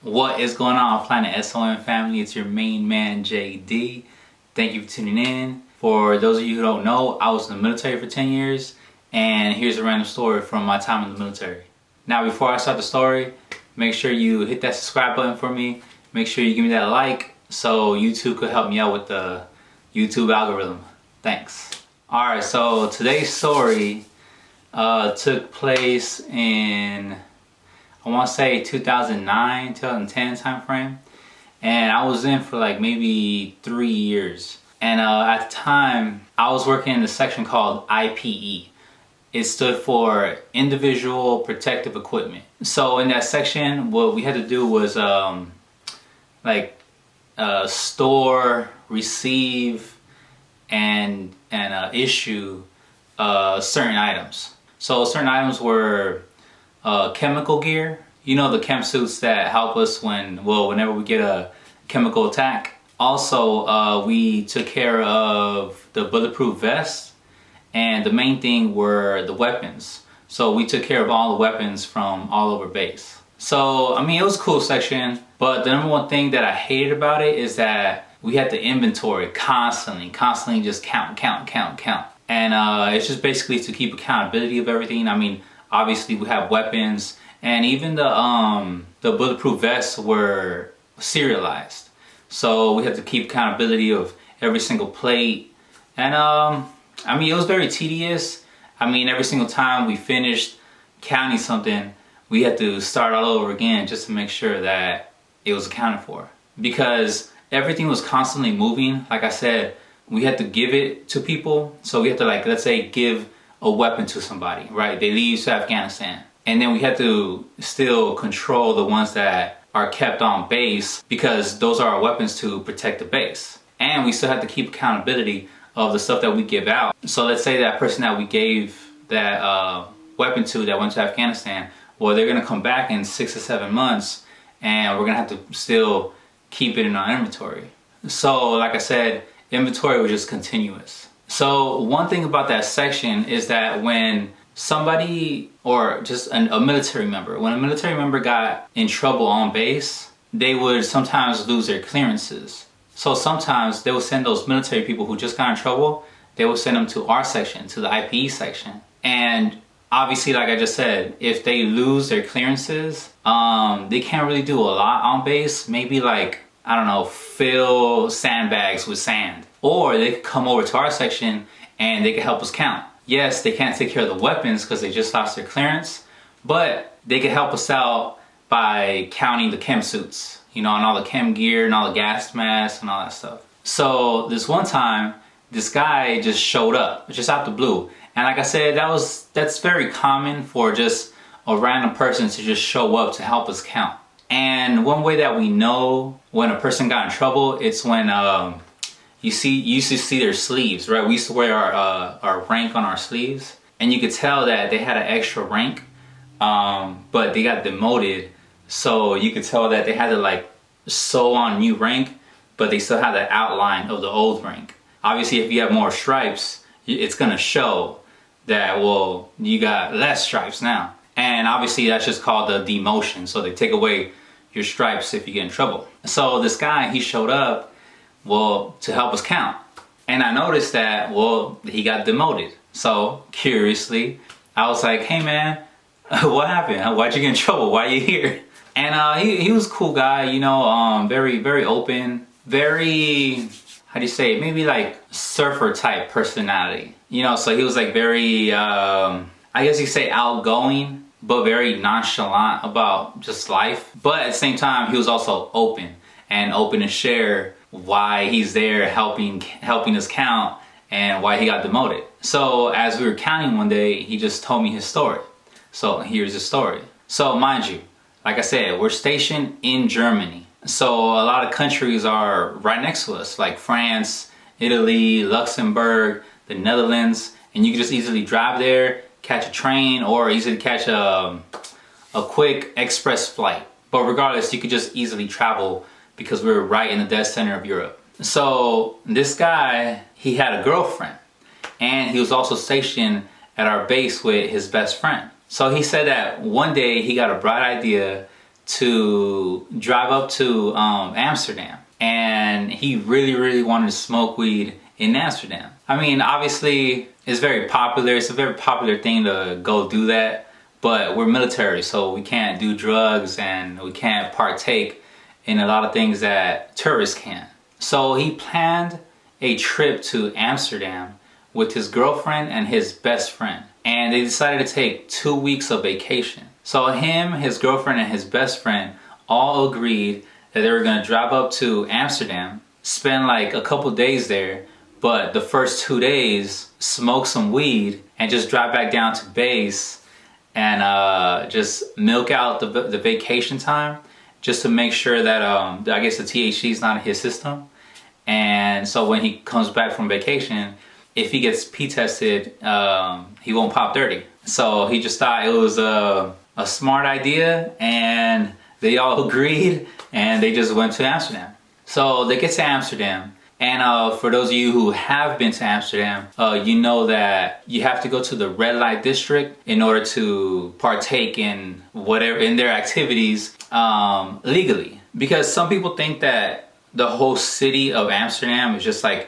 What is going on, Planet S.O.N family? It's your main man, JD. Thank you for tuning in. For those of you who don't know, I was in the military for 10 years, and here's a random story from my time in the military. Now, before I start the story, make sure you hit that subscribe button for me. Make sure you give me that like so YouTube could help me out with the YouTube algorithm. Thanks. Alright, so today's story took place in, I want to say 2009, 2010 time frame, and I was in for like maybe 3 years. And at the time, I was working in the section called IPE. It stood for Individual Protective Equipment. So in that section, what we had to do was store, receive, and issue certain items. So certain items were chemical gear. You know, the chem suits that help us whenever we get a chemical attack. Also, we took care of the bulletproof vests, and the main thing were the weapons. So we took care of all the weapons from all over base. So, I mean, it was a cool section, but the number one thing that I hated about it is that we had to inventory constantly just count. And it's just basically to keep accountability of everything. I mean, obviously we have weapons, and even the bulletproof vests were serialized. So we had to keep accountability of every single plate. And I mean, it was very tedious. I mean, every single time we finished counting something, we had to start all over again just to make sure that it was accounted for. Because everything was constantly moving. Like I said, we had to give it to people. So we had to, like, let's say, give a weapon to somebody, right? They leave to Afghanistan. And then we had to still control the ones that are kept on base, because those are our weapons to protect the base. And we still have to keep accountability of the stuff that we give out. So let's say that person that we gave that weapon to that went to Afghanistan, well, they're gonna come back in 6 or 7 months, and we're gonna have to still keep it in our inventory. So like I said, inventory was just continuous. So one thing about that section is that when somebody, or just a military member, when a military member got in trouble on base, they would sometimes lose their clearances. So sometimes they would send those military people who just got in trouble, they would send them to our section, to the IPE section. And obviously, like I just said, if they lose their clearances, they can't really do a lot on base. Maybe, like, I don't know, fill sandbags with sand. Or they could come over to our section and they could help us count. Yes, they can't take care of the weapons because they just lost their clearance, but they could help us out by counting the chem suits, you know, and all the chem gear and all the gas masks and all that stuff. So this one time, this guy just showed up, just out the blue. And like I said, that's very common for just a random person to just show up to help us count. And one way that we know when a person got in trouble, it's when you used to see their sleeves, right? We used to wear our rank on our sleeves, and you could tell that they had an extra rank, but they got demoted. So you could tell that they had to, like, sew on new rank, but they still had the outline of the old rank. Obviously, if you have more stripes, it's gonna show that, well, you got less stripes now. And obviously that's just called the demotion. So they take away your stripes if you get in trouble. So this guy, he showed up, well, to help us count. And I noticed that, well, he got demoted. So curiously, I was like, hey man, what happened? Why'd you get in trouble? Why are you here? And he was a cool guy, you know, very open, very, how do you say it? Maybe like surfer type personality. You know, so he was like very, I guess you could say outgoing, but very nonchalant about just life. But at the same time, he was also open to share why he's there helping us count and why he got demoted. So as we were counting one day, he just told me his story. So here's his story. So mind you, like I said, we're stationed in Germany. So a lot of countries are right next to us, like France, Italy, Luxembourg, the Netherlands, and you can just easily drive there, catch a train, or easily catch a quick express flight. But regardless, you could just easily travel because we're right in the dead center of Europe. So this guy, he had a girlfriend, and he was also stationed at our base with his best friend. So he said that one day he got a bright idea to drive up to Amsterdam, and he really wanted to smoke weed in Amsterdam. I mean, obviously it's very popular. It's a very popular thing to go do that, but we're military, so we can't do drugs and we can't partake in a lot of things that tourists can. So he planned a trip to Amsterdam with his girlfriend and his best friend, and they decided to take 2 weeks of vacation. So him, his girlfriend, and his best friend all agreed that they were going to drive up to Amsterdam, spend like a couple days there, but the first 2 days smoke some weed and just drive back down to base and just milk out the vacation time, just to make sure that I guess the THC is not in his system. And so when he comes back from vacation, if he gets pee tested, he won't pop dirty. So he just thought it was a smart idea, and they all agreed, and they just went to Amsterdam. So they get to Amsterdam, and for those of you who have been to Amsterdam, you know that you have to go to the red light district in order to partake in whatever in their activities legally. Because some people think that the whole city of Amsterdam is just like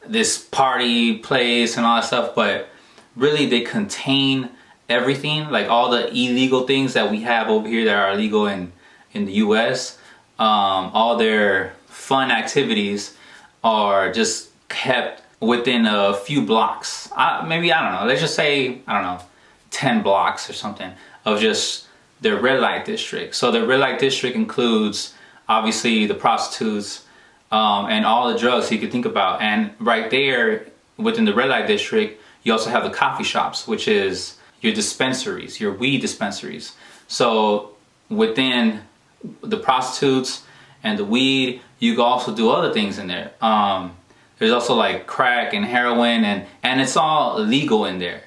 this party place and all that stuff, but really they contain everything, like all the illegal things that we have over here that are illegal in the US. All their fun activities are just kept within a few blocks. Maybe, I don't know, let's just say, I don't know, 10 blocks or something of just their red light district. So the red light district includes obviously the prostitutes and all the drugs you could think about. And right there within the red light district, you also have the coffee shops, which is your dispensaries, your weed dispensaries. So within the prostitutes and the weed, you can also do other things in there. There's also like crack and heroin, and it's all legal in there.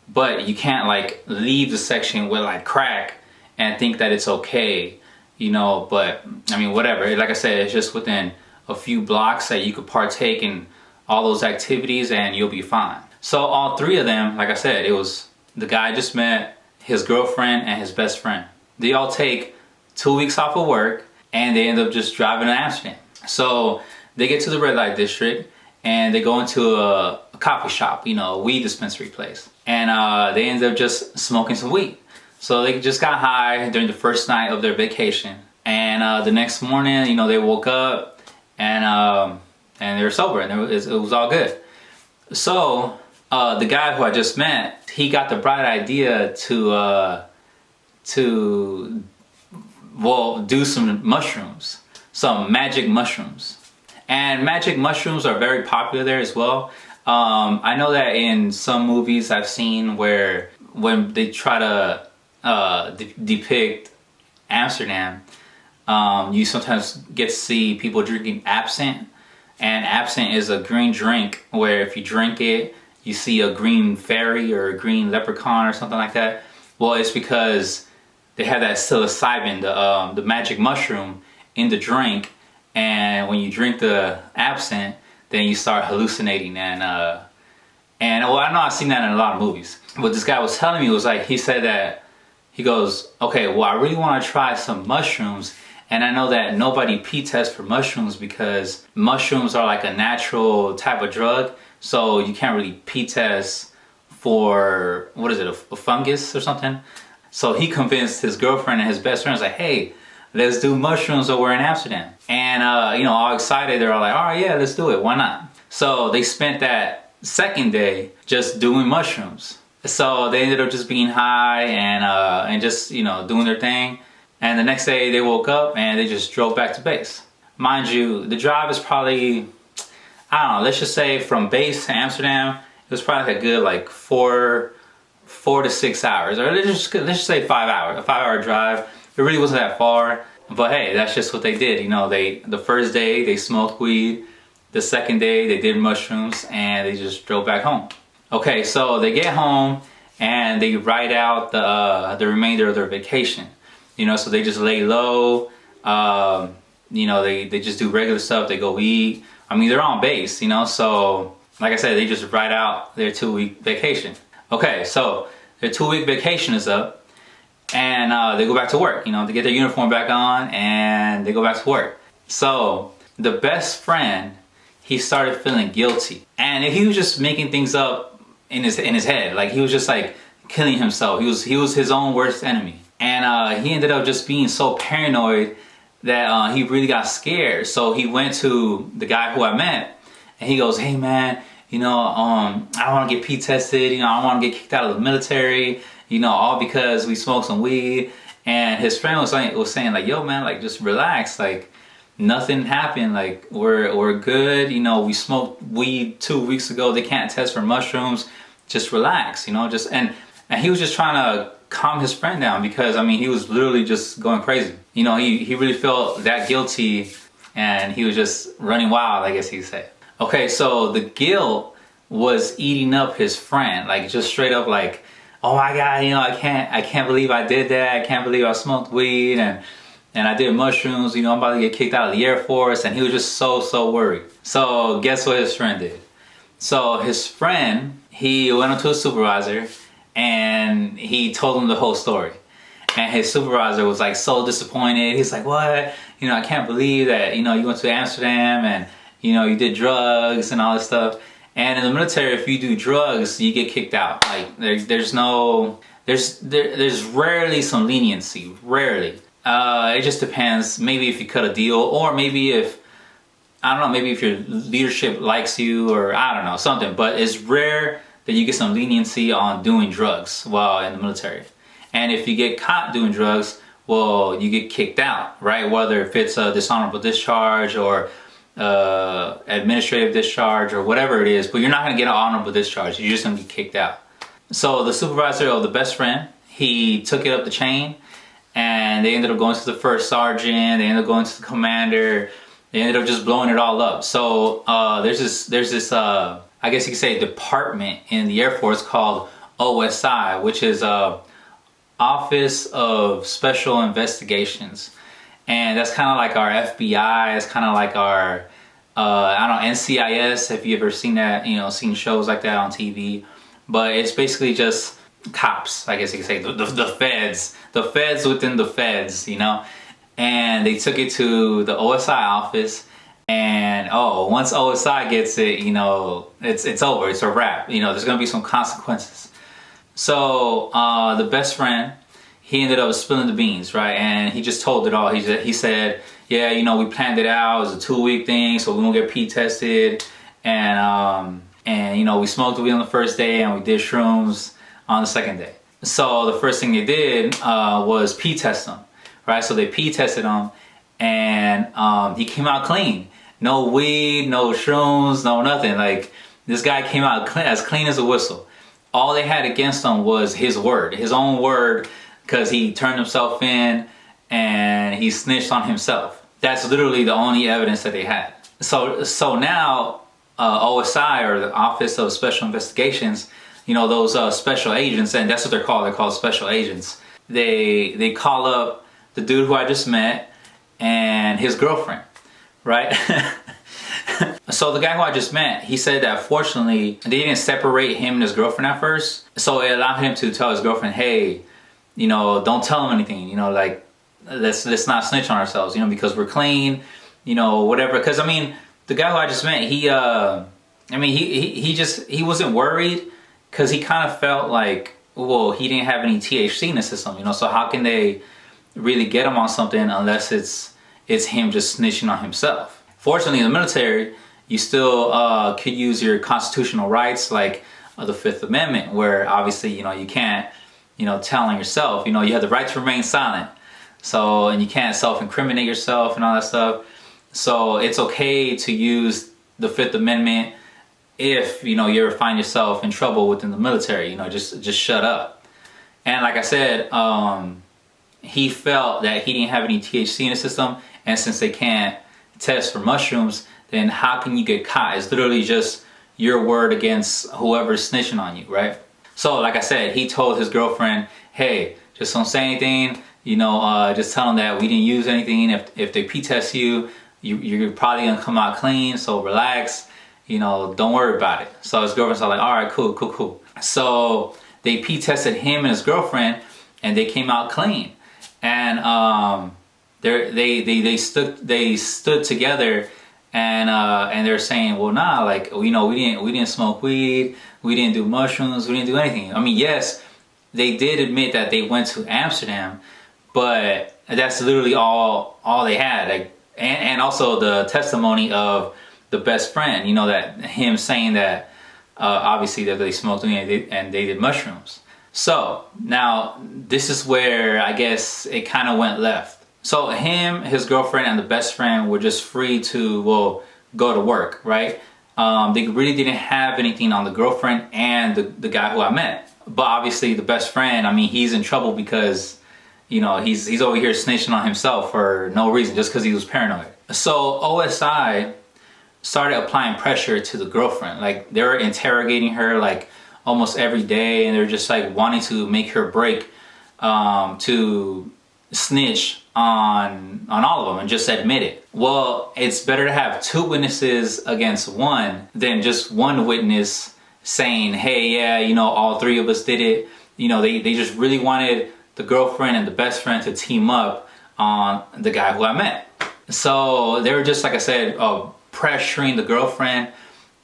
But you can't like leave the section with like crack and think that it's okay, you know. But I mean, whatever. Like I said, it's just within a few blocks that you could partake in all those activities and you'll be fine. So all three of them, like I said, it was the guy I just met, his girlfriend, and his best friend. They all take 2 weeks off of work and they end up just driving to Amsterdam. So they get to the red light district and they go into a coffee shop, you know, a weed dispensary place. And they end up just smoking some weed. So they just got high during the first night of their vacation. And the next morning, you know, they woke up and they were sober, and it was all good. So the guy who I just met, he got the bright idea to do some mushrooms, some magic mushrooms. And magic mushrooms are very popular there as well. I know that in some movies I've seen where when they try to depict Amsterdam, you sometimes get to see people drinking absinthe. And absinthe is a green drink where if you drink it, you see a green fairy or a green leprechaun or something like that. Well, it's because they have that psilocybin, the magic mushroom, in the drink. And when you drink the absinthe, then you start hallucinating. And well, I know I've seen that in a lot of movies. What this guy was telling me was like, he said that, he goes, okay, well, I really want to try some mushrooms. And I know that nobody pee tests for mushrooms because mushrooms are like a natural type of drug. So you can't really pee test for, what is it, a fungus or something? So he convinced his girlfriend and his best friend, was like, hey, let's do mushrooms over in Amsterdam. And, you know, all excited, they're all like, all right, yeah, let's do it. Why not? So they spent that second day just doing mushrooms. So they ended up just being high and just, you know, doing their thing. And the next day they woke up and they just drove back to base. Mind you, the drive is probably, I don't know, let's just say from base to Amsterdam, it was probably like a good like 4 to 6 hours. Or let's just say 5 hours, a 5-hour drive. It really wasn't that far. But hey, that's just what they did. You know, the first day they smoked weed. The second day they did mushrooms and they just drove back home. Okay, so they get home and they write out the remainder of their vacation. You know, so they just lay low, you know, they just do regular stuff, they go eat. I mean, they're on base, you know, so like I said, they just write out their 2-week vacation. Okay, so their 2-week vacation is up, And they go back to work, you know, they get their uniform back on and they go back to work. So the best friend, he started feeling guilty, and he was just making things up in his head. Like he was just like killing himself. He was his own worst enemy, and he ended up just being so paranoid that he really got scared. So he went to the guy who I met, and he goes, "Hey man, you know, I don't want to get P tested. You know, I don't want to get kicked out of the military. You know, all because we smoked some weed." And his friend was saying like, "Yo man, like just relax. Like nothing happened. Like we're good. You know, we smoked weed 2 weeks ago. They can't test for mushrooms. Just relax. You know, just and he was just trying to calm his friend down, because I mean he was literally just going crazy. You know, he really felt that guilty, and he was just running wild, I guess you could say. Okay, so the guilt was eating up his friend, like just straight up like, "Oh my God, you know, I can't believe I did that. I can't believe I smoked weed and I did mushrooms. You know, I'm about to get kicked out of the Air Force." And he was just so worried. So guess what his friend did? So his friend, he went up to his supervisor and he told him the whole story. And his supervisor was like so disappointed. He's like, "What? You know, I can't believe that, you know, you went to Amsterdam and, you know, you did drugs and all this stuff. And in the military, if you do drugs, you get kicked out. Like there's rarely some leniency, rarely. It just depends. Maybe if you cut a deal, or maybe if, I don't know, maybe if your leadership likes you, or I don't know, something. But it's rare that you get some leniency on doing drugs while in the military. And if you get caught doing drugs, well, you get kicked out, right? Whether if it's a dishonorable discharge or administrative discharge or whatever it is, but you're not going to get an honorable discharge. You're just going to be kicked out. So the supervisor of the best friend, he took it up the chain, and they ended up going to the first sergeant. They ended up going to the commander. They ended up just blowing it all up. So there's this I guess you could say department in the Air Force called OSI, which is Office of Special Investigations. And that's kind of like our FBI. It's kind of like our, I don't know, NCIS. Have you ever seen that, you know, seen shows like that on TV? But it's basically just cops, I guess you could say, the feds within the feds, you know? And they took it to the OSI office, and once OSI gets it, you know, it's over, it's a wrap. You know, there's gonna be some consequences. So the best friend, he ended up spilling the beans, right? And he just told it all. He said, "Yeah, you know, we planned it out. It was a 2-week thing, so we won't get P tested. And you know, we smoked weed on the first day, and we did shrooms on the second day." So the first thing they did was P test him, right? So they P tested him, and he came out clean. No weed, no shrooms, no nothing. Like, this guy came out as clean as a whistle. All they had against him was his word, his own word, because he turned himself in and he snitched on himself. That's literally the only evidence that they had. So now OSI, or the Office of Special Investigations, you know, those special agents, and that's what they're called special agents. They call up the dude who I just met and his girlfriend, right? So the guy who I just met, he said that fortunately they didn't separate him and his girlfriend at first. So it allowed him to tell his girlfriend, "Hey, you know, don't tell him anything, you know, like let's not snitch on ourselves, you know, because we're clean, you know, whatever." Because I mean, the guy who I just met, he wasn't worried, because he kind of felt like, well, he didn't have any THC in the system, you know, so how can they really get him on something unless it's him just snitching on himself? Fortunately, in the military, you still could use your constitutional rights, like the Fifth Amendment, where obviously, you know, you can't, you know, tell on yourself. You know, you have the right to remain silent. So, and you can't self-incriminate yourself and all that stuff. So it's okay to use the Fifth Amendment if, you know, you ever find yourself in trouble within the military. You know, just shut up. And like I said, he felt that he didn't have any THC in the system, and since they can't test for mushrooms, then how can you get caught? It's literally just your word against whoever's snitching on you, right? So like I said, he told his girlfriend, "Hey, just don't say anything, you know, just tell them that we didn't use anything. If they P-test you, you're probably gonna come out clean, so relax, you know, don't worry about it." So his girlfriend's like, "All right, cool. So they P-tested him and his girlfriend, and they came out clean. And they stood together, and they're saying, well, nah, like, you know, we didn't smoke weed, we didn't do mushrooms, we didn't do anything. I mean, yes, they did admit that they went to Amsterdam, but that's literally all they had. Like, and also the testimony of the best friend, you know, that him saying that obviously that they smoked weed and they did mushrooms. So now this is where I guess it kind of went left. So him, his girlfriend, and the best friend were just free to, well, go to work, right? They really didn't have anything on the girlfriend and the guy who I met. But obviously the best friend, I mean, he's in trouble because, you know, he's over here snitching on himself for no reason, just because he was paranoid. So OSI started applying pressure to the girlfriend. Like, they were interrogating her like almost every day, and they're just like wanting to make her break to snitch on all of them and just admit it. Well, it's better to have 2 witnesses against 1 than just 1 witness saying, hey, yeah, you know, all 3 of us did it. You know, they just really wanted the girlfriend and the best friend to team up on the guy who I met. So they were just, like I said, pressuring the girlfriend,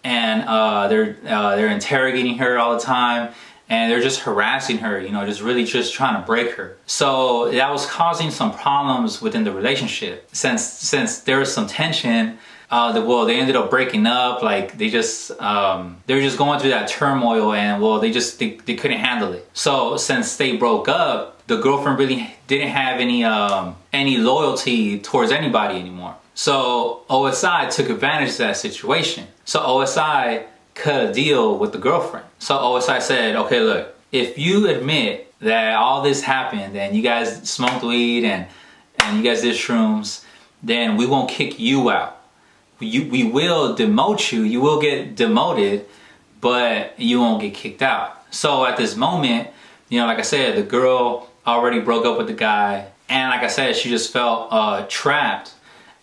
and they're interrogating her all the time, and they're just harassing her, you know, just really just trying to break her. So that was causing some problems within the relationship. Since there was some tension, they ended up breaking up. Like, they were just going through that turmoil, and well, they couldn't handle it. So since they broke up, the girlfriend really didn't have any loyalty towards anybody anymore. So OSI took advantage of that situation. So OSI cut a deal with the girlfriend. So OSI said, okay, look, if you admit that all this happened and you guys smoked weed and you guys did shrooms, then we won't kick you out. We will demote you. You will get demoted, but you won't get kicked out. So at this moment, you know, like I said, the girl already broke up with the guy. And like I said, she just felt trapped.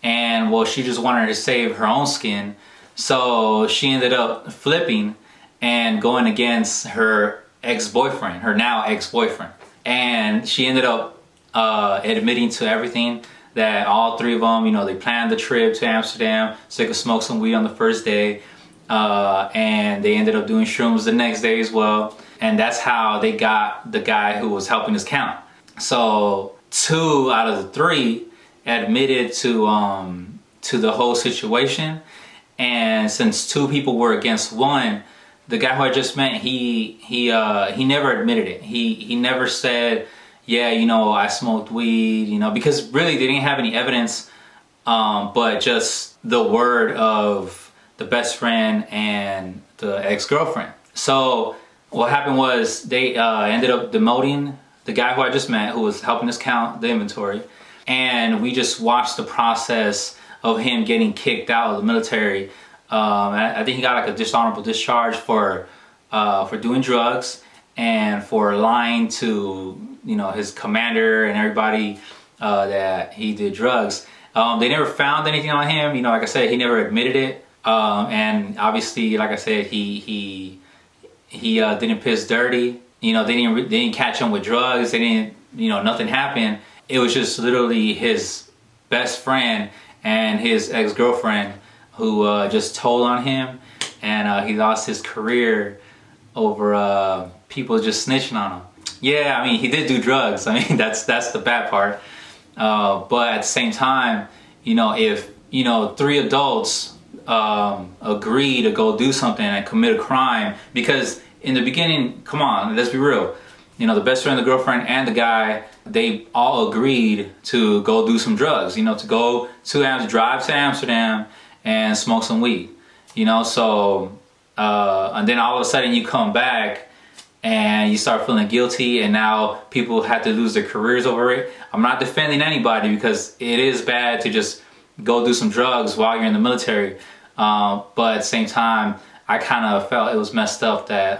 And well, she just wanted to save her own skin. So she ended up flipping and going against her ex-boyfriend, her now ex-boyfriend. And she ended up admitting to everything, that all 3 of them, you know, they planned the trip to Amsterdam so they could smoke some weed on the first day. And they ended up doing shrooms the next day as well. And that's how they got the guy who was helping us count. So 2 out of the 3 admitted to the whole situation. And since 2 people were against 1, the guy who I just met, he never admitted it. He never said, yeah, you know, I smoked weed, you know, because really they didn't have any evidence, but just the word of the best friend and the ex-girlfriend. So what happened was they ended up demoting the guy who I just met, who was helping us count the inventory. And we just watched the process of him getting kicked out of the military. I think he got like a dishonorable discharge for doing drugs and for lying to, you know, his commander and everybody that he did drugs. They never found anything on him. You know, like I said, he never admitted it. And obviously, like I said, he didn't piss dirty. You know, they didn't catch him with drugs. They didn't, you know, nothing happened. It was just literally his best friend and his ex-girlfriend who just told on him, and he lost his career over people just snitching on him. Yeah, I mean, he did do drugs. I mean, that's the bad part. But at the same time, you know, if, you know, 3 adults agree to go do something and commit a crime, because in the beginning, come on, let's be real. You know, the best friend, the girlfriend, and the guy, they all agreed to go do some drugs, you know, to go to drive to Amsterdam and smoke some weed, you know. So and then all of a sudden you come back and you start feeling guilty, and now people have to lose their careers over it. I'm not defending anybody, because it is bad to just go do some drugs while you're in the military, but at the same time, I kind of felt it was messed up that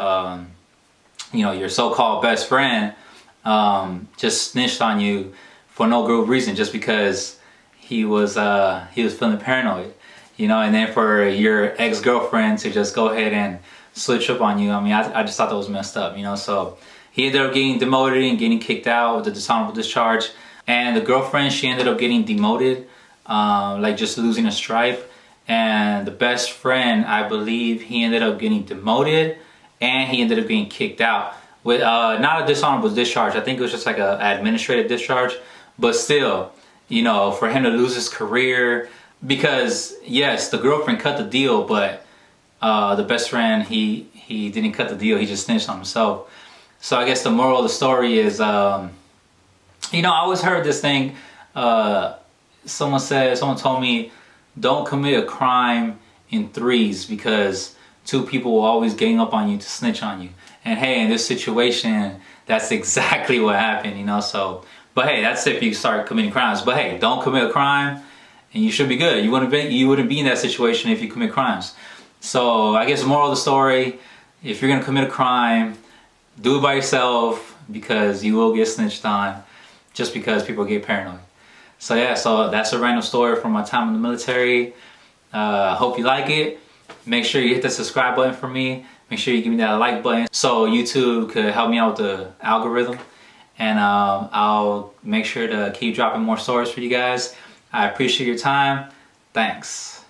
you know, your so-called best friend just snitched on you for no good reason, just because he was feeling paranoid, you know. And then for your ex-girlfriend to just go ahead and switch up on you, I mean, I just thought that was messed up, you know. So he ended up getting demoted and getting kicked out with a dishonorable discharge. And the girlfriend, she ended up getting demoted, like just losing a stripe. And the best friend, I believe, he ended up getting demoted and he ended up getting kicked out with not a dishonorable discharge. I think it was just like an administrative discharge, but still, you know, for him to lose his career, because yes, the girlfriend cut the deal, but the best friend, he didn't cut the deal. He just snitched on himself. So I guess the moral of the story is, you know, I always heard this thing. Someone told me, don't commit a crime in threes because two people will always gang up on you to snitch on you. And hey, in this situation, that's exactly what happened, you know. So, but hey, that's if you start committing crimes. But hey, don't commit a crime, and you should be good. You wouldn't be in that situation if you commit crimes. So I guess the moral of the story: if you're gonna commit a crime, do it by yourself because you will get snitched on, just because people get paranoid. So yeah, so that's a random story from my time in the military. Hope you like it. Make sure you hit the subscribe button for me. Make sure you give me that like button so YouTube could help me out with the algorithm. And I'll make sure to keep dropping more stories for you guys. I appreciate your time. Thanks.